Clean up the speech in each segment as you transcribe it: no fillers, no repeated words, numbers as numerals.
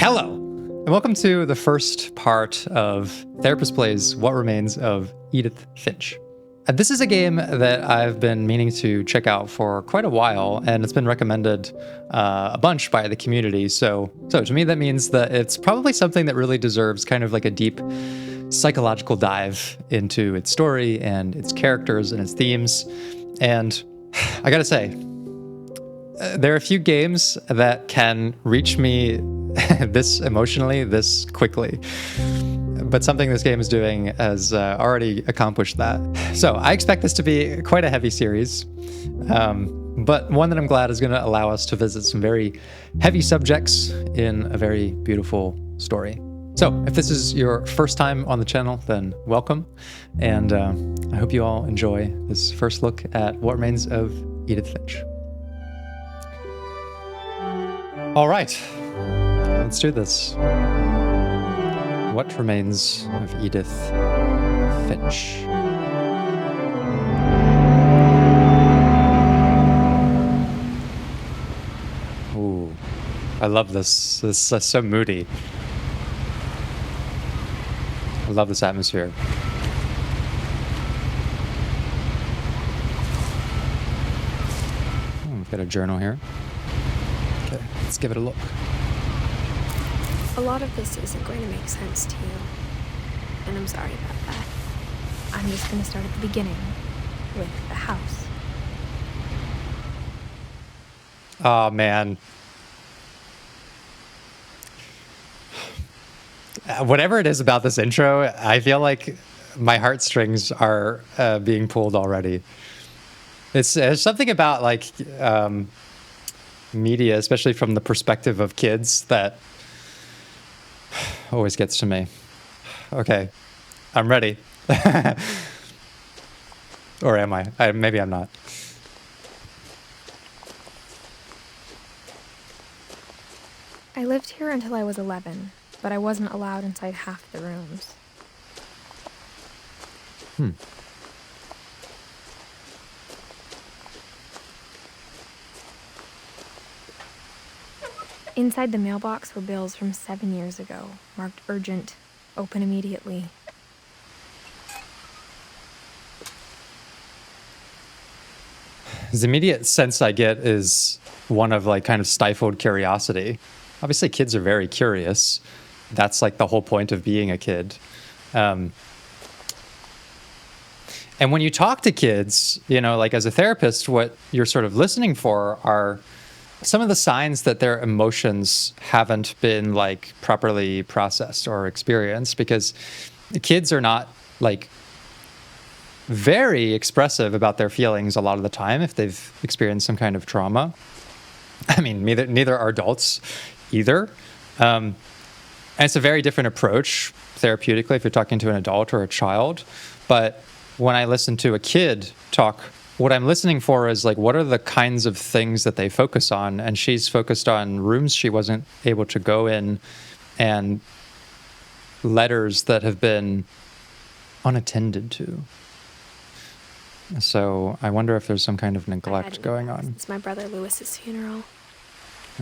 Hello, and welcome to the first part of Therapist Plays What Remains of Edith Finch. This is a game that I've been meaning to check out for quite a while, and it's been recommended a bunch by the community. So to me, that means that it's probably something that really deserves kind of like a deep psychological dive into its story and its characters and its themes. And I gotta say, there are a few games that can reach me this emotionally, this quickly. But something this game is doing has already accomplished that. So I expect this to be quite a heavy series, but one that I'm glad is going to allow us to visit some very heavy subjects in a very beautiful story. So if this is your first time on the channel, then welcome. And I hope you all enjoy this first look at What Remains of Edith Finch. All right, let's do this. What Remains of Edith Finch. Ooh, I love this. This is so moody. I love this atmosphere. We've got a journal here. Okay, let's give it a look. A lot of this isn't going to make sense to you, and I'm sorry about that. I'm just going to start at the beginning, with the house. Oh, man. Whatever it is about this intro, I feel like my heartstrings are being pulled already. There's something about like media, especially from the perspective of kids, that always gets to me. Okay, I'm ready. Or am I? Maybe I'm not. I lived here until I was 11, but I wasn't allowed inside half the rooms. Inside the mailbox were bills from 7 years ago, marked urgent, open immediately. The immediate sense I get is one of like kind of stifled curiosity. Obviously, kids are very curious. That's like the whole point of being a kid. And when you talk to kids, you know, like as a therapist, what you're sort of listening for are some of the signs that their emotions haven't been like properly processed or experienced, because kids are not like very expressive about their feelings a lot of the time if they've experienced some kind of trauma. I mean, neither are adults either. And it's a very different approach therapeutically if you're talking to an adult or a child. But when I listen to a kid talk, what I'm listening for is like, what are the kinds of things that they focus on? And she's focused on rooms she wasn't able to go in and letters that have been unattended to. So I wonder if there's some kind of neglect going on. It's my brother Lewis's funeral.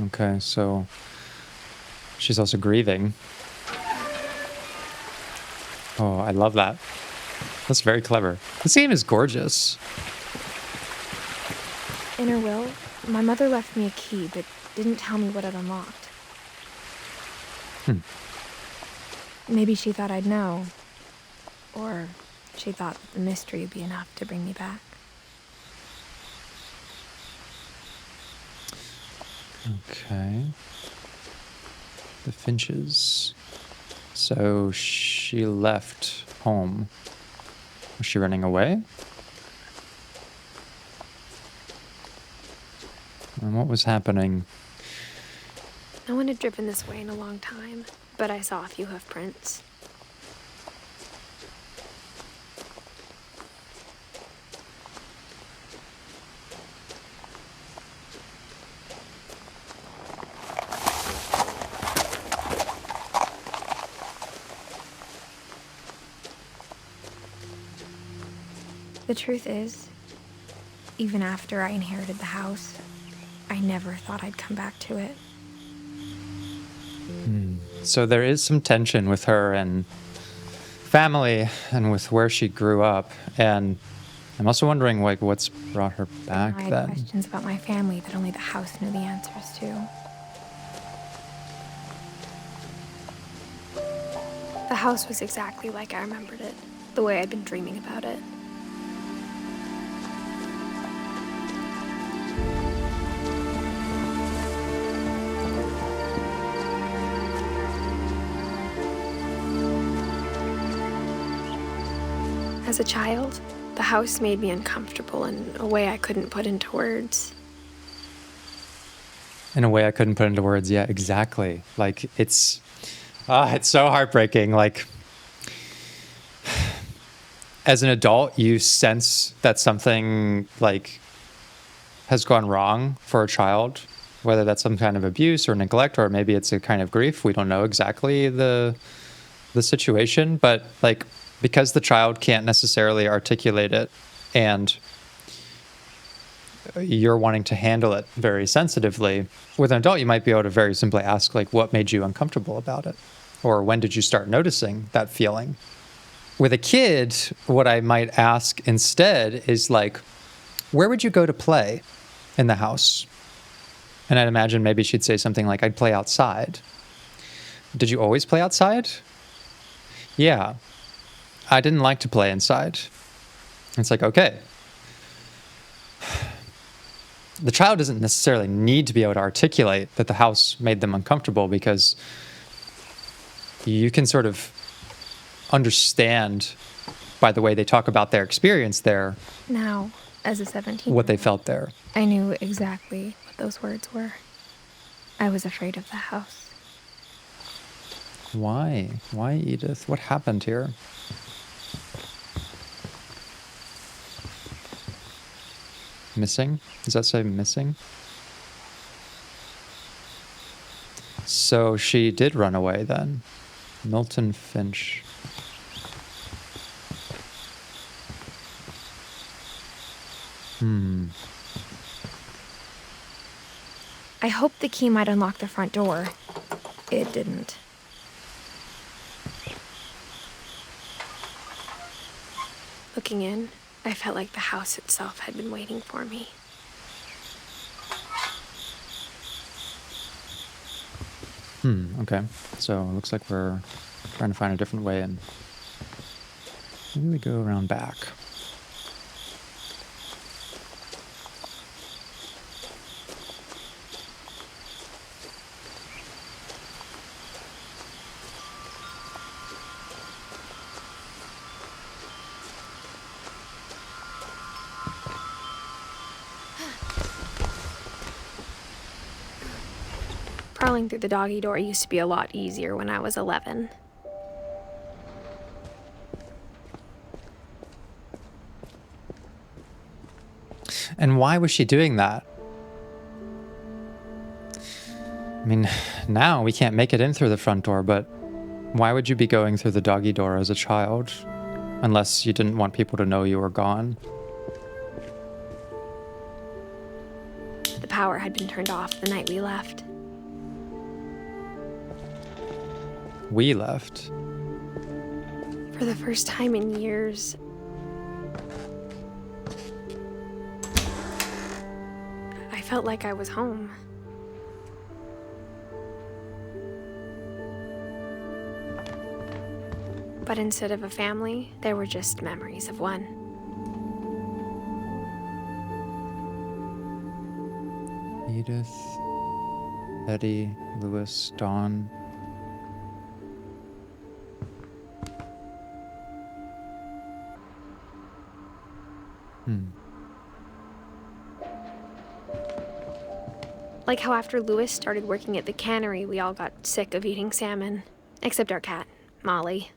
Okay, so she's also grieving. Oh, I love that. That's very clever. This game is gorgeous. In her will, my mother left me a key, but didn't tell me what it unlocked. Maybe she thought I'd know. Or she thought that the mystery would be enough to bring me back. Okay. The Finches. So she left home. Was she running away? And what was happening? No one had driven this way in a long time, but I saw a few hoof prints. The truth is, even after I inherited the house, I never thought I'd come back to it. So there is some tension with her and family and with where she grew up. And I'm also wondering, like, what's brought her back I had then? questions about my family that only the house knew the answers to. The house was exactly like I remembered it, the way I'd been dreaming about it. As a child, the house made me uncomfortable in a way I couldn't put into words. In a way I couldn't put into words. Yeah, exactly. Like, it's so heartbreaking. Like, as an adult, you sense that something, like, has gone wrong for a child, whether that's some kind of abuse or neglect, or maybe it's a kind of grief. We don't know exactly the situation, but, like, because the child can't necessarily articulate it and you're wanting to handle it very sensitively, with an adult, you might be able to very simply ask, like, what made you uncomfortable about it? Or when did you start noticing that feeling? With a kid, what I might ask instead is, like, where would you go to play in the house? And I'd imagine maybe she'd say something like, I'd play outside. Did you always play outside? Yeah. I didn't like to play inside. It's like, okay. The child doesn't necessarily need to be able to articulate that the house made them uncomfortable, because you can sort of understand by the way they talk about their experience there Now, as a 17-year-old, what they felt there. I knew exactly what those words were. I was afraid of the house. Why? Why, Edith? What happened here? Missing? Does that say missing? So she did run away then. Milton Finch. I hoped the key might unlock the front door. It didn't. Looking in, I felt like the house itself had been waiting for me. Okay. So it looks like we're trying to find a different way, and maybe we go around back. Crawling through the doggy door used to be a lot easier when I was 11. And why was she doing that? I mean, now we can't make it in through the front door, but why would you be going through the doggy door as a child? Unless you didn't want people to know you were gone. The power had been turned off the night we left. We left. For the first time in years, I felt like I was home. But instead of a family, there were just memories of one. Edith, Eddie, Lewis, Dawn. Like how after Lewis started working at the cannery, we all got sick of eating salmon. Except our cat, Molly.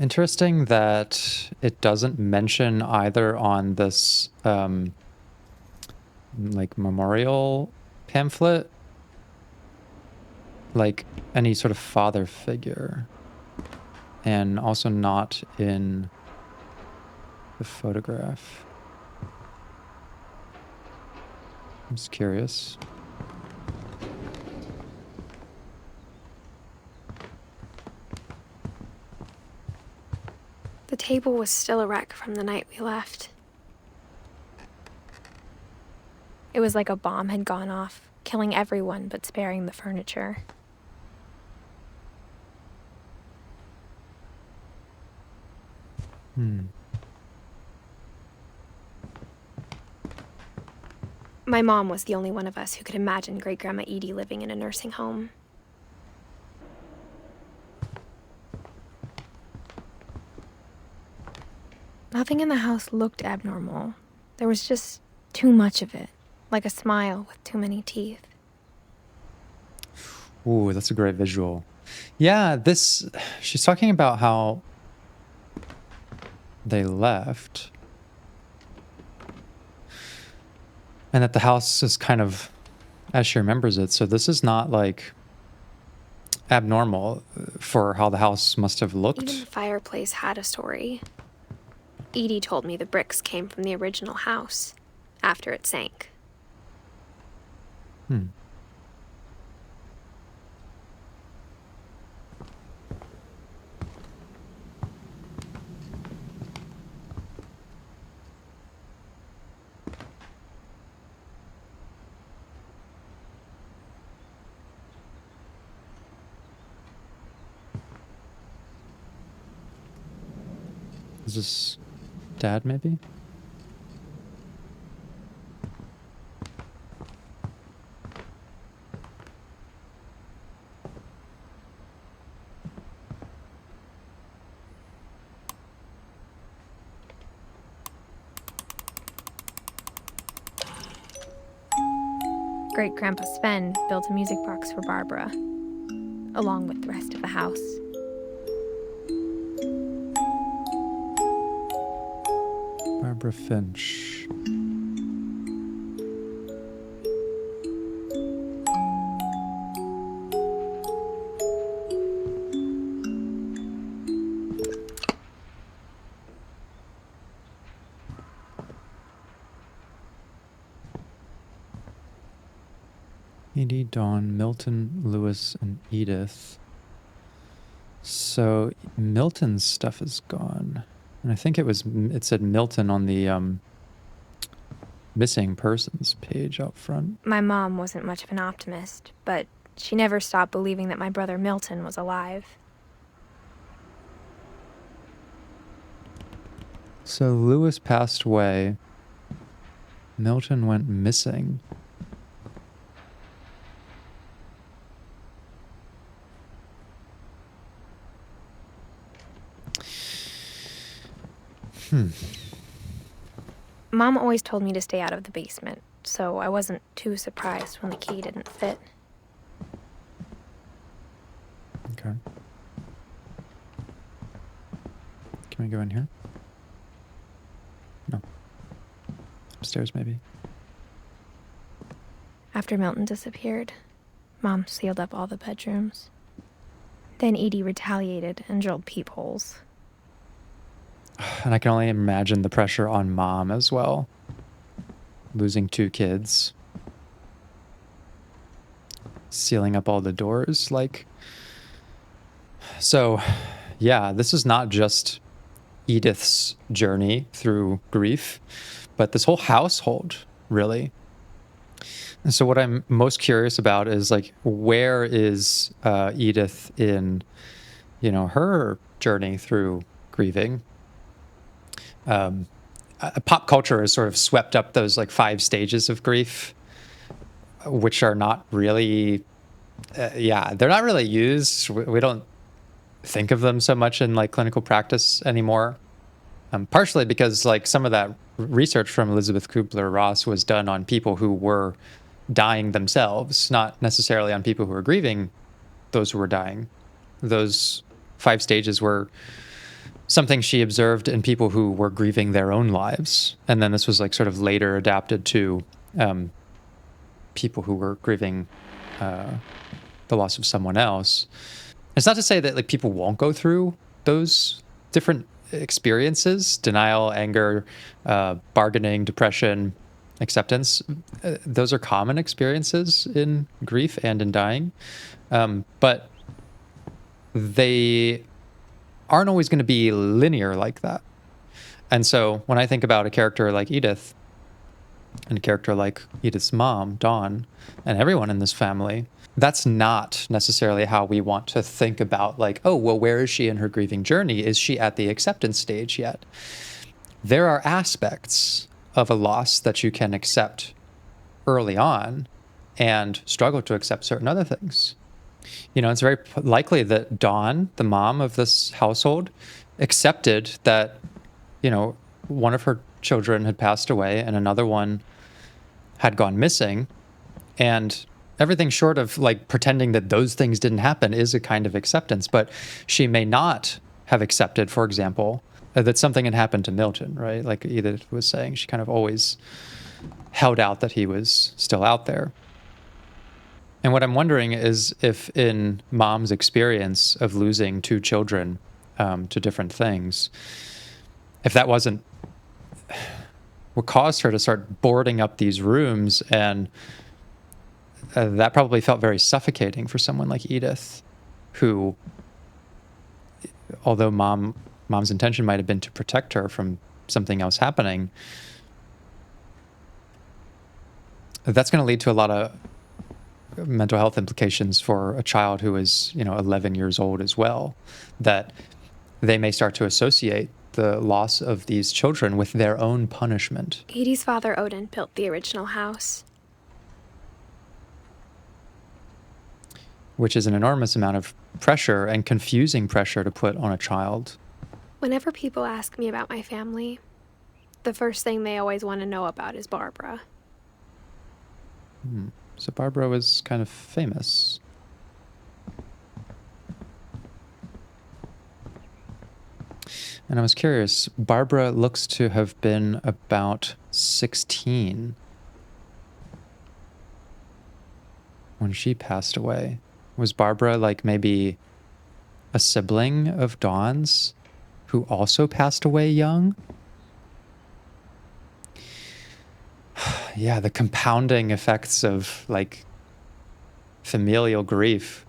Interesting that it doesn't mention either on this like memorial pamphlet, like any sort of father figure, and also not in the photograph. I'm just curious. The table was still a wreck from the night we left. It was like a bomb had gone off, killing everyone but sparing the furniture. My mom was the only one of us who could imagine Great-Grandma Edie living in a nursing home. Nothing in the house looked abnormal. There was just too much of it, like a smile with too many teeth. Ooh, that's a great visual. Yeah, she's talking about how they left. And that the house is kind of as she remembers it. So this is not like abnormal for how the house must have looked. Even the fireplace had a story. Edie told me the bricks came from the original house after it sank. Is this Dad, maybe? Great-Grandpa Sven built a music box for Barbara, along with the rest of the house. Barbara Finch. Edie, Dawn, Milton, Lewis, and Edith. So Milton's stuff is gone. And I think it said Milton on the missing persons page out front. My mom wasn't much of an optimist, but she never stopped believing that my brother Milton was alive. So Lewis passed away. Milton went missing. Mom always told me to stay out of the basement, so I wasn't too surprised when the key didn't fit. Okay. Can we go in here? No. Upstairs, maybe. After Milton disappeared, Mom sealed up all the bedrooms. Then Edie retaliated and drilled peepholes. And I can only imagine the pressure on Mom as well. Losing 2 kids. Sealing up all the doors, like... So, yeah, this is not just Edith's journey through grief, but this whole household, really. And so what I'm most curious about is, like, where is Edith in, her journey through grieving? Pop culture has sort of swept up those, like, 5 stages of grief, which are not really, they're not really used. We don't think of them so much in, like, clinical practice anymore. Partially because, like, some of that research from Elizabeth Kubler-Ross was done on people who were dying themselves, not necessarily on people who were grieving those who were dying. Those 5 stages were something she observed in people who were grieving their own lives. And then this was, like, sort of later adapted to people who were grieving the loss of someone else. It's not to say that, like, people won't go through those different experiences: denial, anger, bargaining, depression, acceptance. Those are common experiences in grief and in dying. But they aren't always going to be linear like that. And so when I think about a character like Edith and a character like Edith's mom, Dawn, and everyone in this family, that's not necessarily how we want to think about, like, oh, well, where is she in her grieving journey? Is she at the acceptance stage yet? There are aspects of a loss that you can accept early on and struggle to accept certain other things. You know, it's very likely that Dawn, the mom of this household, accepted that, you know, one of her children had passed away and another one had gone missing. And everything short of like pretending that those things didn't happen is a kind of acceptance. But she may not have accepted, for example, that something had happened to Milton, right? Like Edith was saying, she kind of always held out that he was still out there. And what I'm wondering is if in Mom's experience of losing two children to different things, if that wasn't what caused her to start boarding up these rooms, and that probably felt very suffocating for someone like Edith, who, although Mom's intention might have been to protect her from something else happening, that's going to lead to a lot of mental health implications for a child who is, you know, 11 years old as well, that they may start to associate the loss of these children with their own punishment. Edie's father, Odin, built the original house. Which is an enormous amount of pressure and confusing pressure to put on a child. Whenever people ask me about my family, the first thing they always want to know about is Barbara. So Barbara was kind of famous. And I was curious, Barbara looks to have been about 16 when she passed away. Was Barbara like maybe a sibling of Dawn's who also passed away young? Yeah, the compounding effects of like familial grief.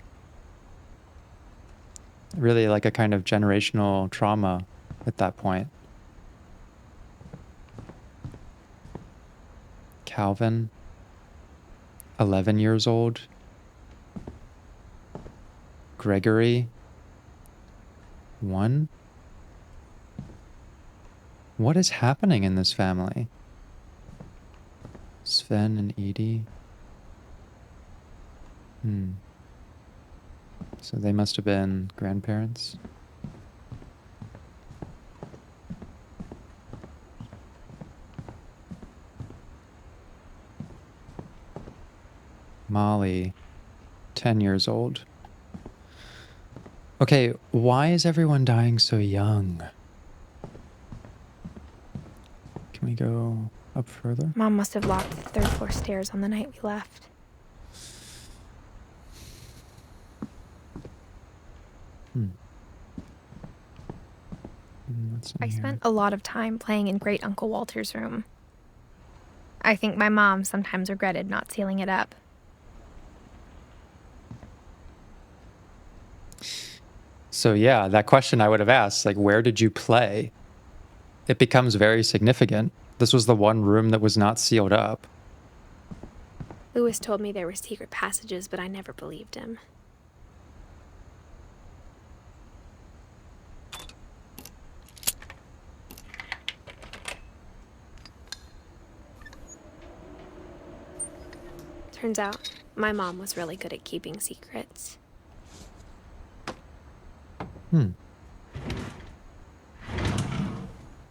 Really like a kind of generational trauma at that point. Calvin, 11 years old. Gregory, 1. What is happening in this family? Sven and Edie. So they must have been grandparents. Molly, 10 years old. Okay, why is everyone dying so young? Can we go up further? Mom must have locked the third floor stairs on the night we left. I spent a lot of time playing in Great Uncle Walter's room. I think my mom sometimes regretted not sealing it up. So yeah, that question I would have asked, like, where did you play? It becomes very significant. This was the one room that was not sealed up. Lewis told me there were secret passages, but I never believed him. Turns out, my mom was really good at keeping secrets.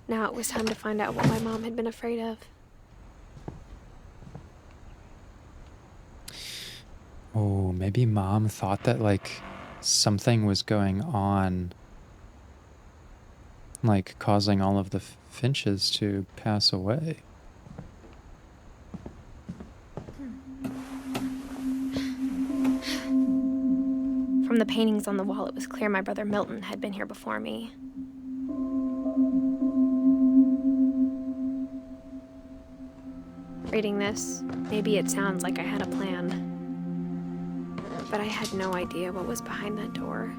Now it was time to find out what my mom had been afraid of. Oh, maybe Mom thought that, like, something was going on, like, causing all of the Finches to pass away. From the paintings on the wall, it was clear my brother Milton had been here before me. Reading this, maybe it sounds like I had a plan. But I had no idea what was behind that door.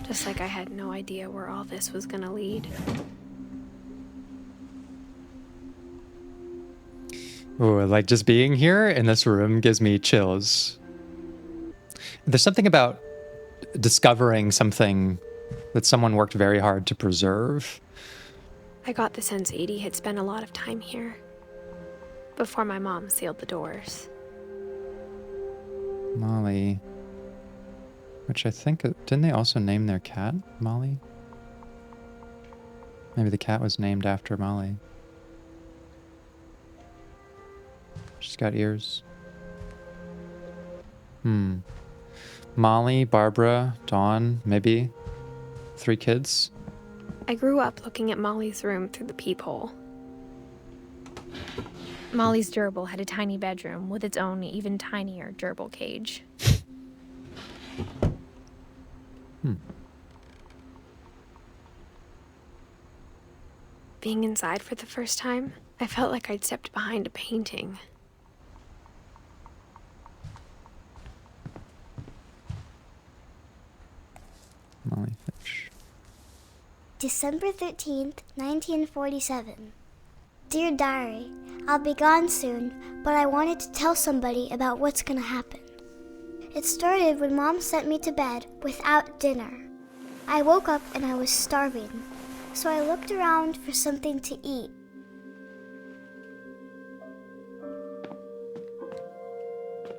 Just like I had no idea where all this was gonna lead. Ooh, like just being here in this room gives me chills. There's something about discovering something that someone worked very hard to preserve. I got the sense Edie had spent a lot of time here before my mom sealed the doors. Molly. Which I think, didn't they also name their cat Molly? Maybe the cat was named after Molly. She's got ears. Molly, Barbara, Dawn, maybe. 3 kids. I grew up looking at Molly's room through the peephole. Molly's gerbil had a tiny bedroom with its own even tinier gerbil cage. Being inside for the first time, I felt like I'd stepped behind a painting. Molly Finch. December 13th, 1947. Dear Diary, I'll be gone soon, but I wanted to tell somebody about what's gonna happen. It started when Mom sent me to bed without dinner. I woke up and I was starving, so I looked around for something to eat.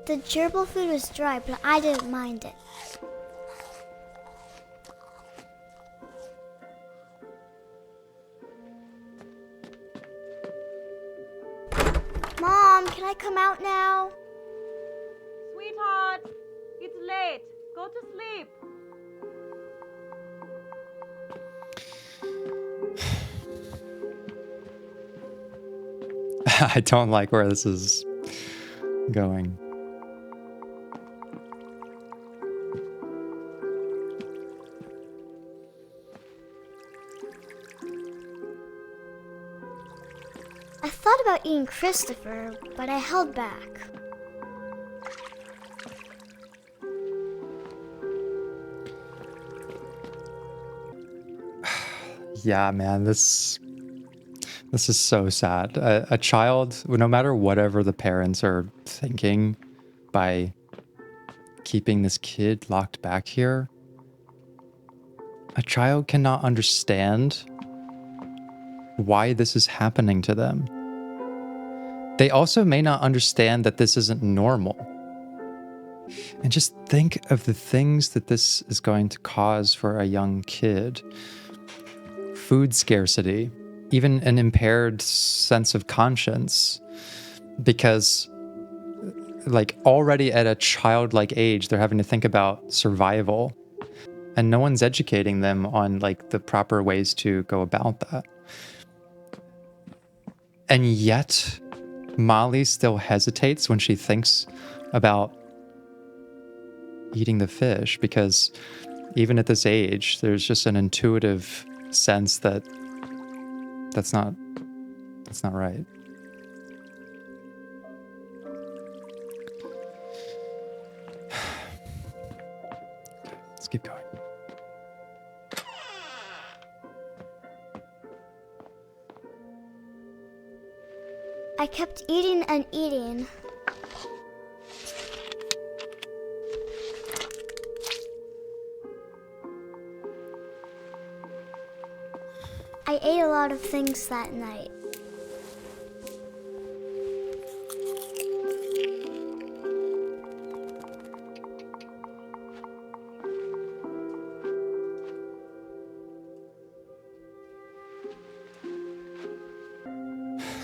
The gerbil food was dry, but I didn't mind it. Mom, can I come out now? Sweetheart, it's late. Go to sleep. I don't like where this is going. I thought about eating Christopher, but I held back. Yeah, man, this is so sad. A child, no matter whatever the parents are thinking by keeping this kid locked back here, a child cannot understand why this is happening to them. They also may not understand that this isn't normal. And just think of the things that this is going to cause for a young kid. Food scarcity, even an impaired sense of conscience, because like already at a childlike age, they're having to think about survival, and no one's educating them on like the proper ways to go about that. And yet Molly still hesitates when she thinks about eating the fish, because even at this age, there's just an intuitive sense that that's not right. Let's keep going. I kept eating and eating. I ate a lot of things that night.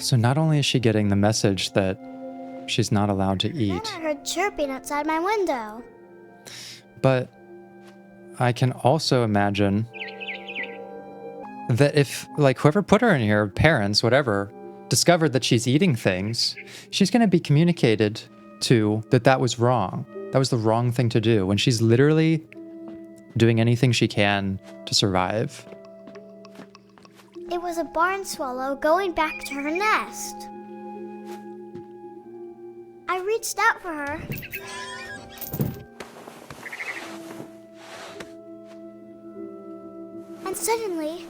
So not only is she getting the message that she's not allowed to Then eat, I heard chirping outside my window. but I can also imagine that if, like, whoever put her in here, parents, whatever, discovered that she's eating things, she's going to be communicated to that that was wrong. That was the wrong thing to do when she's literally doing anything she can to survive. It was a barn swallow going back to her nest. I reached out for her. suddenly,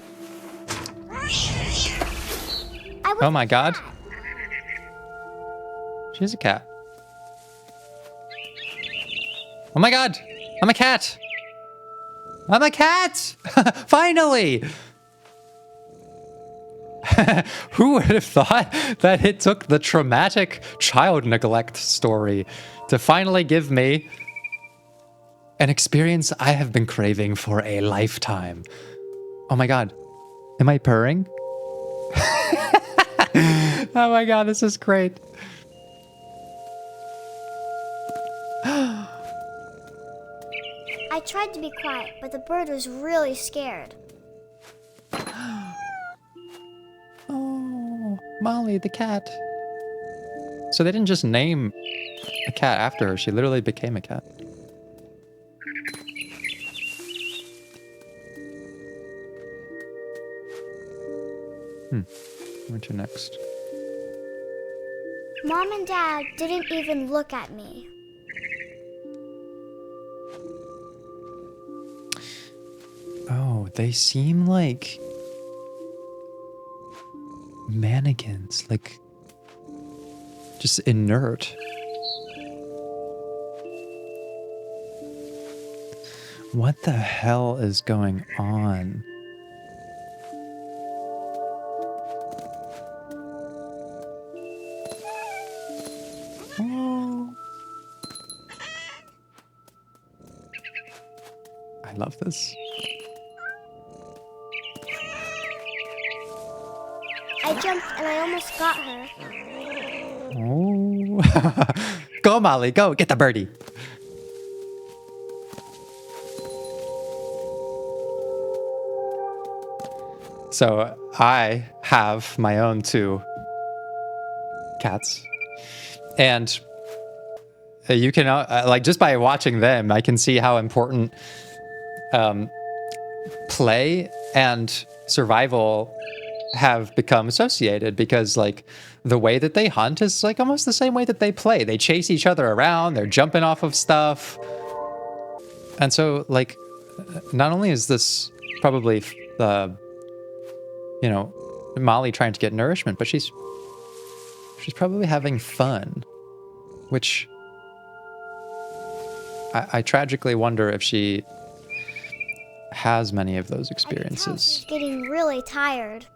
I was Oh my god. She's a cat. Oh my god! I'm a cat! I'm a cat! Finally! Who would have thought that it took the traumatic child neglect story to finally give me an experience I have been craving for a lifetime? Oh my god. Am I purring? Oh my god, this is great. I tried to be quiet, but the bird was really scared. Oh, Molly the cat. So they didn't just name a cat after her, she literally became a cat. Where to next? Mom and Dad didn't even look at me. Oh, they seem like mannequins, like just inert. What the hell is going on? Oh. I love this. I jumped and I almost got her. Oh. Go, Molly, go, get the birdie. So I have my own 2 cats. And you can, like, just by watching them, I can see how important play and survival have become associated, because like the way that they hunt is like almost the same way that they play. They chase each other around, they're jumping off of stuff. And so like not only is this probably you know, Molly trying to get nourishment, but she's probably having fun, which I tragically wonder if she has many of those I could tell experiences. she was getting really tired.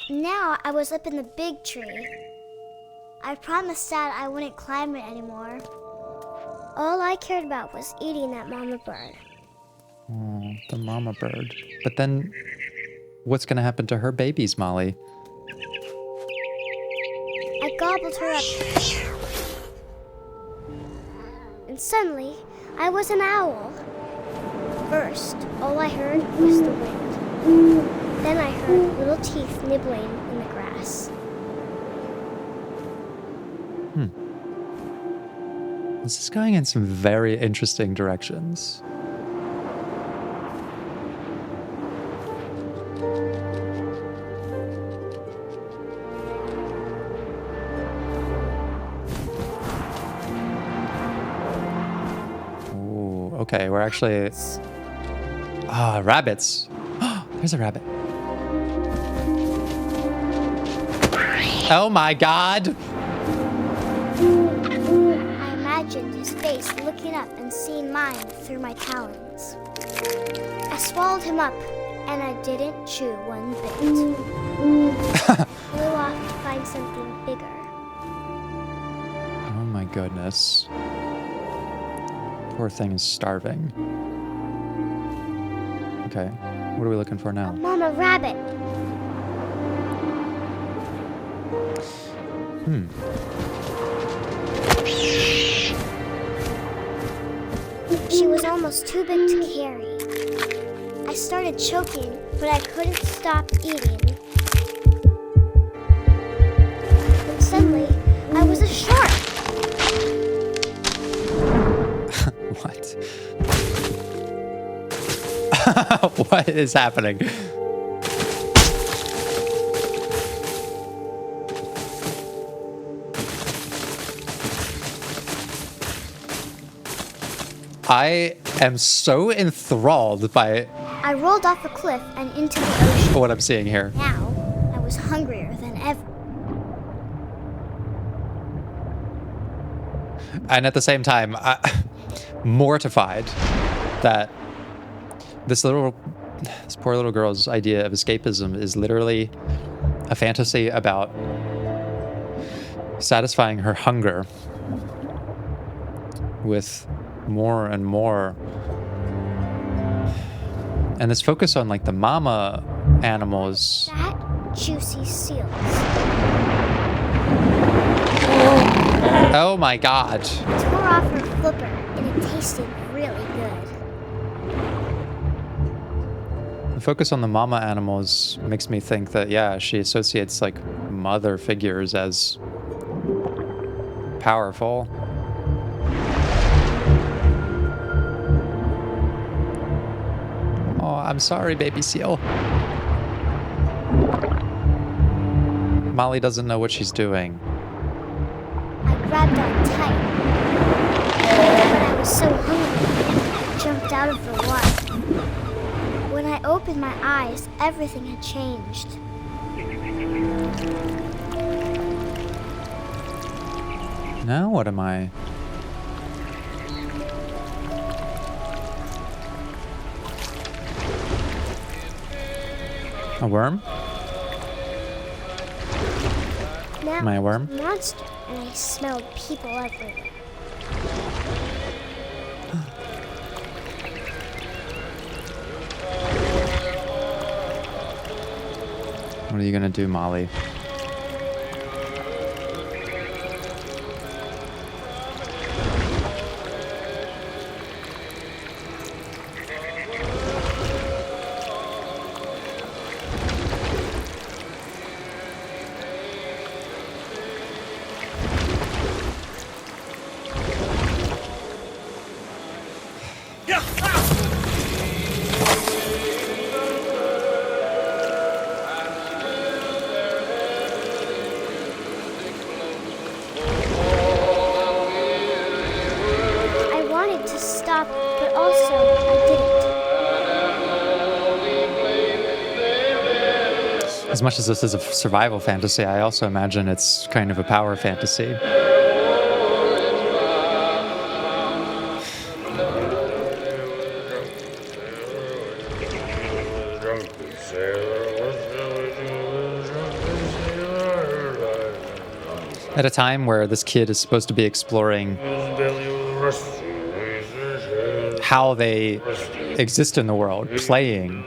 Now I was up in the big tree. I promised Dad I wouldn't climb it anymore. All I cared about was eating that mama bird. Oh, the mama bird. But then what's going to happen to her babies, Molly? I gobbled her up. And suddenly, I was an owl. First, all I heard was the wind. Then I heard little teeth nibbling in the grass. This is going in some very interesting directions. Ooh, okay, we're actually... rabbits. There's a rabbit. Oh my god! I imagined his face looking up and seeing mine through my talons. I swallowed him up, and I didn't chew one bit. Flew off to find something bigger. Oh my goodness. Poor thing is starving. Okay, what are we looking for now? Mama rabbit. She was almost too big to carry. I started choking, but I couldn't stop eating. And suddenly, I was a shark. What? What is happening? I am so enthralled by I rolled off a cliff and into the ocean. What I'm seeing here. Now, I was hungrier than ever. And at the same time, mortified that this poor little girl's idea of escapism is literally a fantasy about satisfying her hunger with more and more. And this focus on like the mama animals. That juicy seals. Oh my god. Tore off her flipper and it tasted really good. The focus on the mama animals makes me think that, yeah, she associates like mother figures as powerful. Oh, I'm sorry, baby seal. Molly doesn't know what she's doing. I grabbed on tight. But I was so hungry, I jumped out of the water. When I opened my eyes, everything had changed. Now what am I? A worm? Now Am I a worm? was a monster, and I smelled people everywhere. What are you gonna do, Molly? I wanted to stop, but also I didn't. As much as this is a survival fantasy, I also imagine it's kind of a power fantasy. At a time where this kid is supposed to be exploring how they exist in the world, playing,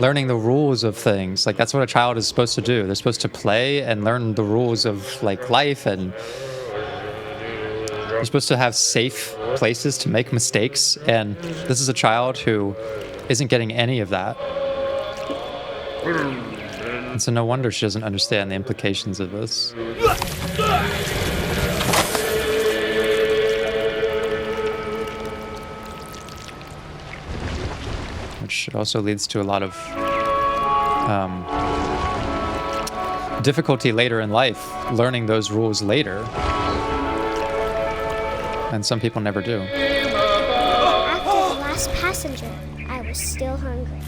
learning the rules of things. Like, that's what a child is supposed to do. They're supposed to play and learn the rules of like life, and they're supposed to have safe places to make mistakes. And this is a child who isn't getting any of that. And so no wonder she doesn't understand the implications of this. Which also leads to a lot of difficulty later in life, learning those rules later. And some people never do. After the last passenger, I was still hungry.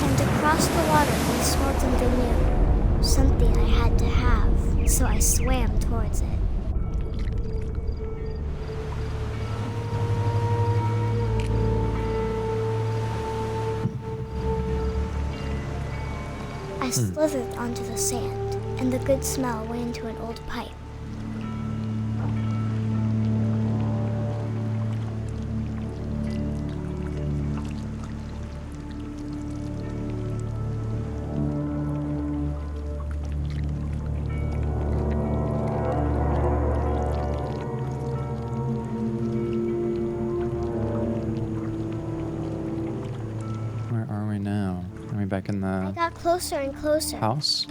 And across the water, I smelled something new. Something I had to have, so I swam towards it. I slithered onto the sand, and the good smell went into an old pipe. Where are we now? Are we back in I the got closer and closer. house?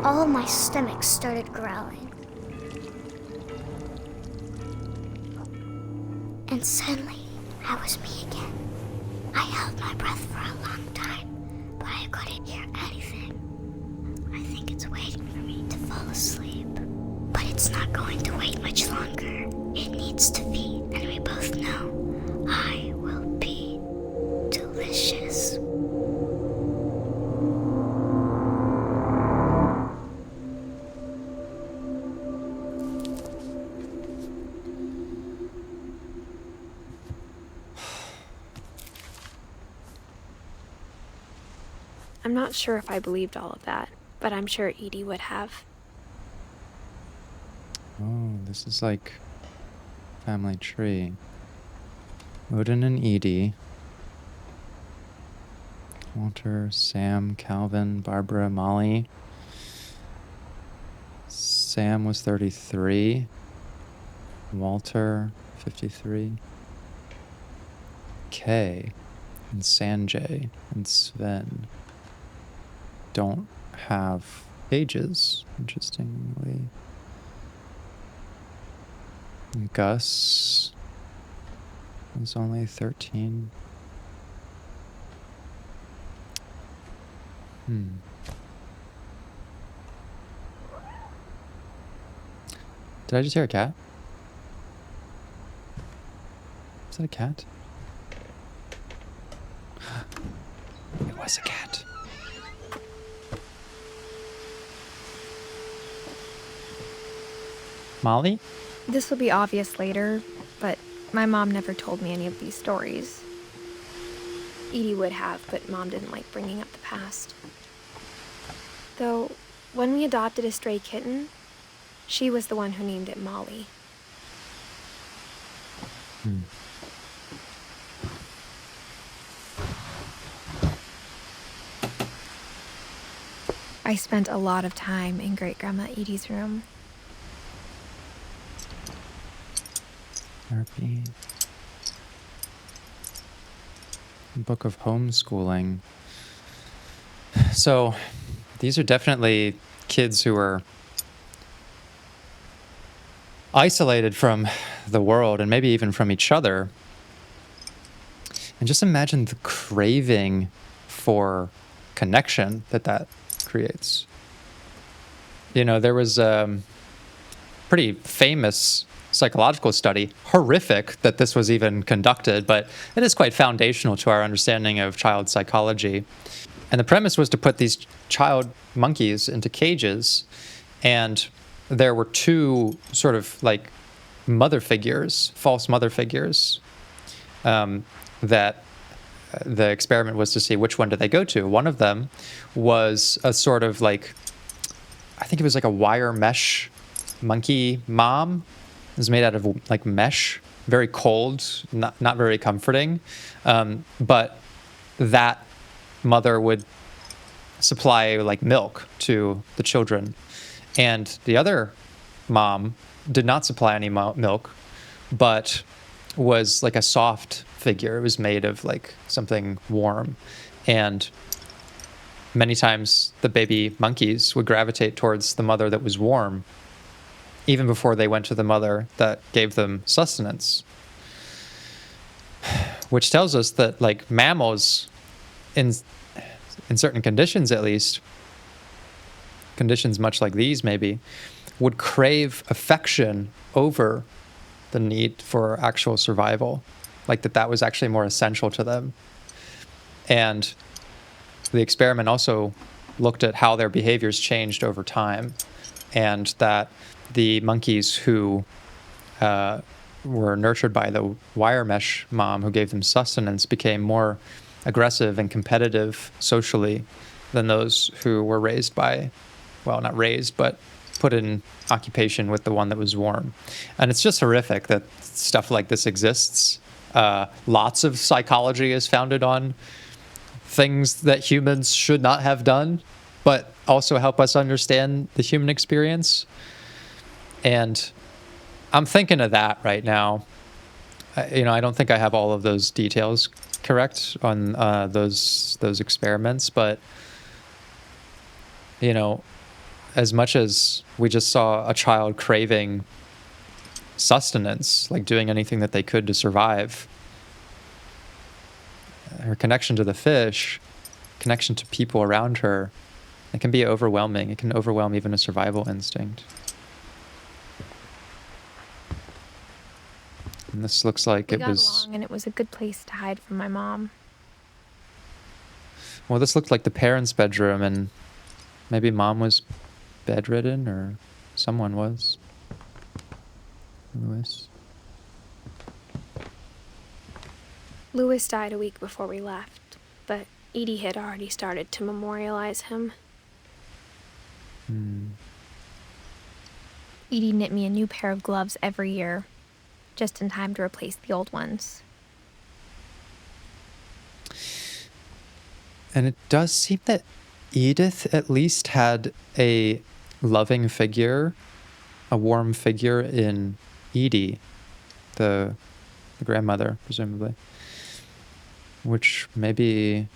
All of my stomach started growling. And suddenly, I was me again. I held my breath for a long time, but I couldn't hear anything. I think it's waiting for me to fall asleep. But it's not going to wait much longer. It needs to feed, and we both know I will be delicious. I'm not sure if I believed all of that, but I'm sure Edie would have. Oh, this is like family tree. Odin and Edie. Walter, Sam, Calvin, Barbara, Molly. Sam was 33. Walter, 53. Kay and Sanjay and Sven don't have ages, interestingly. Gus was only 13. Did I just hear a cat? Is that a cat? It was a cat. Molly? This will be obvious later, but my mom never told me any of these stories. Edie would have, but Mom didn't like bringing up the past. Though, when we adopted a stray kitten, she was the one who named it Molly. I spent a lot of time in Great-Grandma Edie's room. Therapy. Book of homeschooling. So, these are definitely kids who are isolated from the world and maybe even from each other. And just imagine the craving for connection that creates. You know, there was a pretty famous psychological study, horrific that this was even conducted, but it is quite foundational to our understanding of child psychology. And the premise was to put these child monkeys into cages, and there were two sort of like mother figures, false mother figures, that the experiment was to see which one did they go to. One of them was a sort of like, I think it was like a wire mesh monkey mom. It was made out of like mesh, very cold, not very comforting. But that mother would supply like milk to the children. And the other mom did not supply any milk, but was like a soft figure. It was made of like something warm. And many times the baby monkeys would gravitate towards the mother that was warm, even before they went to the mother that gave them sustenance. Which tells us that like mammals, in certain conditions at least, conditions much like these maybe, would crave affection over the need for actual survival. Like that was actually more essential to them. And the experiment also looked at how their behaviors changed over time, and that the monkeys who were nurtured by the wire mesh mom who gave them sustenance became more aggressive and competitive socially than those who were raised by, well, not raised, but put in occupation with the one that was warm. And it's just horrific that stuff like this exists. Lots of psychology is founded on things that humans should not have done, but also help us understand the human experience. And I'm thinking of that right now. I don't think I have all of those details correct on those experiments, but as much as we just saw a child craving sustenance, like doing anything that they could to survive, her connection to the fish, connection to people around her, it can be overwhelming. It can overwhelm even a survival instinct. And this looks like We it got was... along, and it was a good place to hide from my mom. Well, this looked like the parents' bedroom, and maybe mom was bedridden, or someone was. Louis died a week before we left, but Edie had already started to memorialize him. Edie knit me a new pair of gloves every year, just in time to replace the old ones. And it does seem that Edith at least had a loving figure, a warm figure in Edie, the grandmother, presumably. Which maybe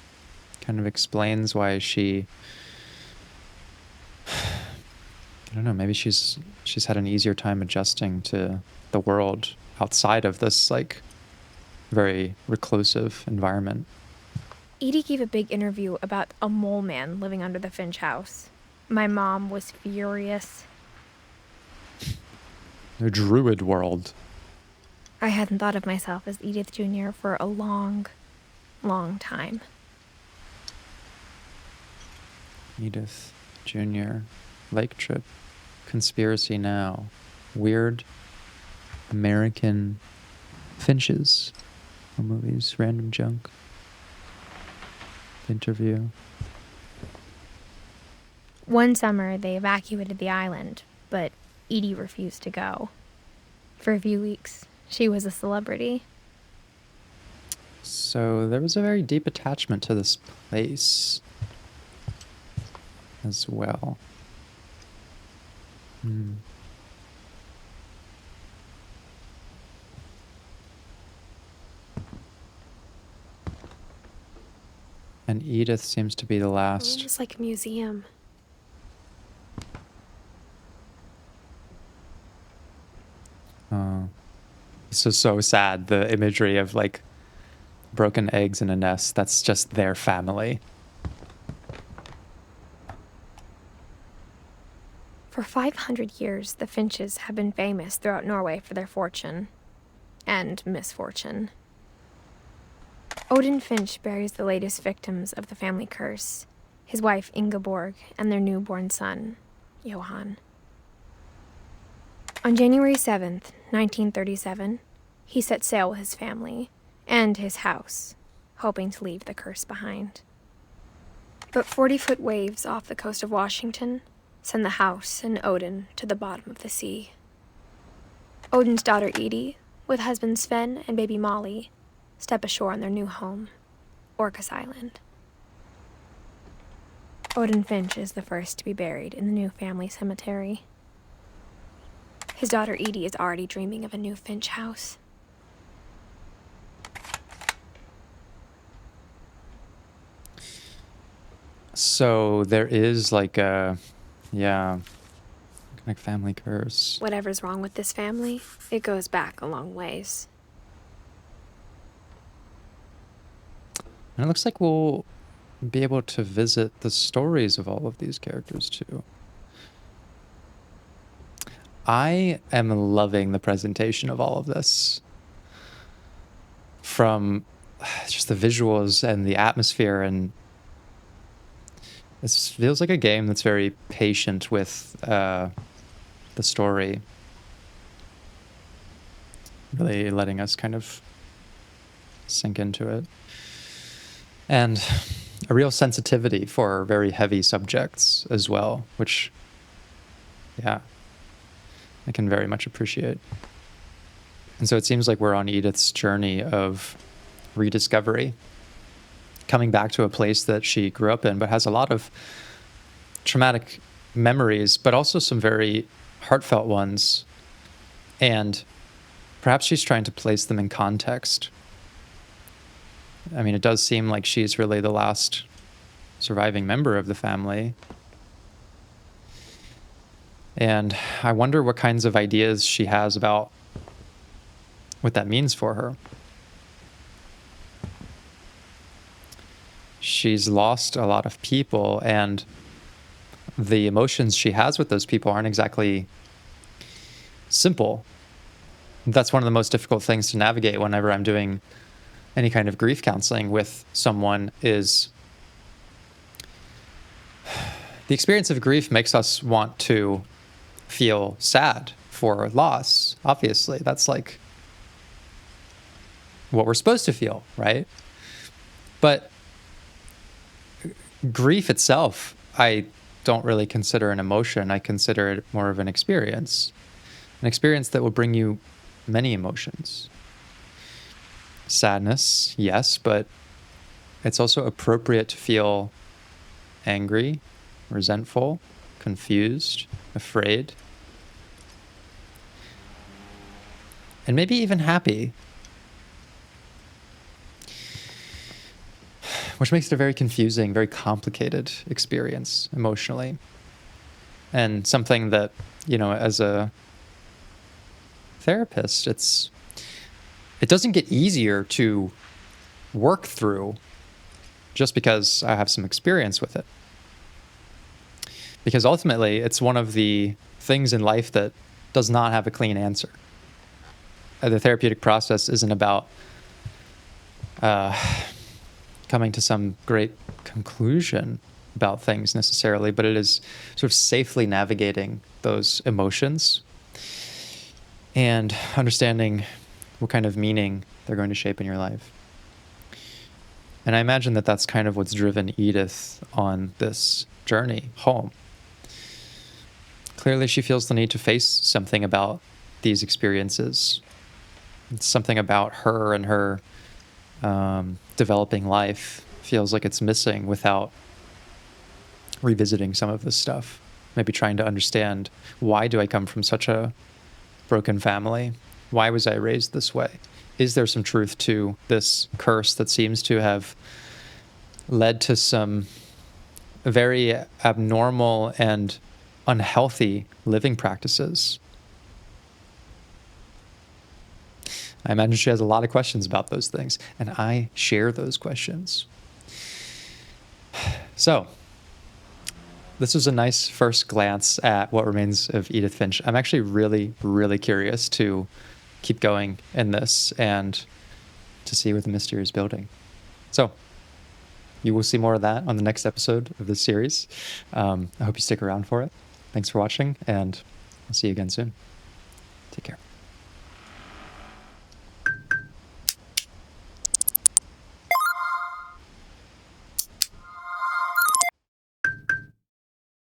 kind of explains why she... I don't know, maybe she's had an easier time adjusting to the world outside of this, like, very reclusive environment. Edie gave a big interview about a mole man living under the Finch house. My mom was furious. The druid world. I hadn't thought of myself as Edith Jr. for a long time. Edith Jr. Lake Trip. Conspiracy Now. Weird American Finches. Or movies. Random junk. Interview. One summer, they evacuated the island, but Edie refused to go. For a few weeks, she was a celebrity. So there was a very deep attachment to this place as well. And Edith seems to be the last. It's like a museum. This is so sad, the imagery of like broken eggs in a nest. That's just their family. For 500 years, the Finches have been famous throughout Norway for their fortune and misfortune. Odin Finch buries the latest victims of the family curse, his wife Ingeborg and their newborn son, Johan. On January 7th, 1937, he set sail with his family and his house, hoping to leave the curse behind. But 40-foot waves off the coast of Washington send the house and Odin to the bottom of the sea. Odin's daughter Edie, with husband Sven and baby Molly, step ashore on their new home, Orcas Island. Odin Finch is the first to be buried in the new family cemetery. His daughter Edie is already dreaming of a new Finch house. So there is like a, like family curse. Whatever's wrong with this family, it goes back a long ways. And it looks like we'll be able to visit the stories of all of these characters too. I am loving the presentation of all of this. From just the visuals and the atmosphere, and this feels like a game that's very patient with the story. Really letting us kind of sink into it. And a real sensitivity for very heavy subjects as well, which, yeah, I can very much appreciate. And so it seems like we're on Edith's journey of rediscovery, coming back to a place that she grew up in, but has a lot of traumatic memories, but also some very heartfelt ones. And perhaps she's trying to place them in context. I mean, it does seem like she's really the last surviving member of the family. And I wonder what kinds of ideas she has about what that means for her. she's lost a lot of people, and the emotions she has with those people aren't exactly simple. That's one of the most difficult things to navigate whenever I'm doing any kind of grief counseling with someone is the experience of grief makes us want to feel sad for loss. Obviously, that's like what we're supposed to feel, right? But grief itself, I don't really consider an emotion. I consider it more of an experience that will bring you many emotions. Sadness, yes, but it's also appropriate to feel angry, resentful, confused, afraid, and maybe even happy, which makes it a very confusing, very complicated experience emotionally. And something that, as a therapist, it doesn't get easier to work through just because I have some experience with it. Because ultimately, it's one of the things in life that does not have a clean answer. The therapeutic process isn't about coming to some great conclusion about things necessarily, but it is sort of safely navigating those emotions and understanding what kind of meaning they're going to shape in your life. And I imagine that that's kind of what's driven Edith on this journey home. Clearly, she feels the need to face something about these experiences. It's something about her and her developing life feels like it's missing without revisiting some of this stuff. Maybe trying to understand, why do I come from such a broken family? Why was I raised this way? Is there some truth to this curse that seems to have led to some very abnormal and unhealthy living practices? I imagine she has a lot of questions about those things, and I share those questions. So, this was a nice first glance at What Remains of Edith Finch. I'm actually really, really curious to keep going in this and to see what the mystery is building. So, you will see more of that on the next episode of this series. I hope you stick around for it. Thanks for watching, and I'll see you again soon. Take care.